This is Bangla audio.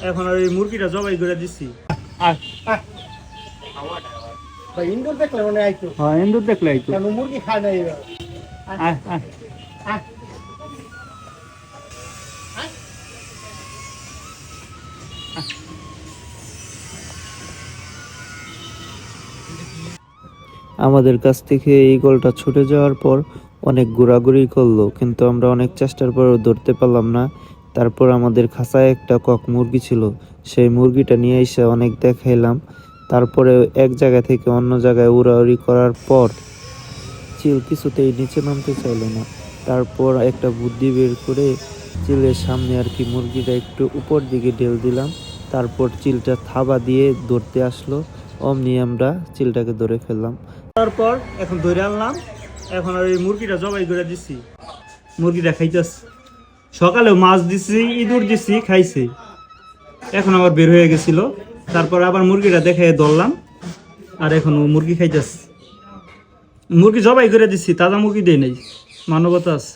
এখন ওই মুরগিটা জবাই করে দিচ্ছি। ইন্দুর দেখলে মনে আইতো। হ্যাঁ, ইন্দুর দেখলে আইতো। মুরগি খায় না এবার। আমাদের কাছ থেকে এই গোলটা ছুটে যাওয়ার পর অনেক ঘোরাঘুরি করলো, কিন্তু আমরা অনেক চেষ্টার পরেও ধরতে পারলাম না। তারপর আমাদের খাঁচায় একটা কক মুরগি ছিল, সেই মুরগিটা নিয়ে এসে অনেক দেখাইলাম। তারপরে এক জায়গা থেকে অন্য জায়গায় উড়াউড়ি করার পর চিল কিছুতেই নিচে নামতে চাইলো না। তারপর একটা বুদ্ধি বের করে চিলের সামনে আর কি মুরগিটা একটু উপর দিকে ঢেল দিলাম। তারপর চিলটা থাবা দিয়ে ধরতে আসলো, অমনি আমরা চিলটাকে ধরে ফেললাম। তারপর এখন ধরে আনলাম, এখন ওই মুরগিটা জবাই করে দিচ্ছি। মুরগিটা খাইতেছে। সকালেও মাছ দিছি, ইঁদুর দিছি, খাইছে। এখন আবার বের হয়ে গেছিল। তারপর আবার মুরগিটা দেখে ধরলাম, আর এখন ও মুরগি খাইতেছে। মুরগি জবাই করে দিচ্ছি, তাজা মুরগি দেয় নাই, মানবতা আছে।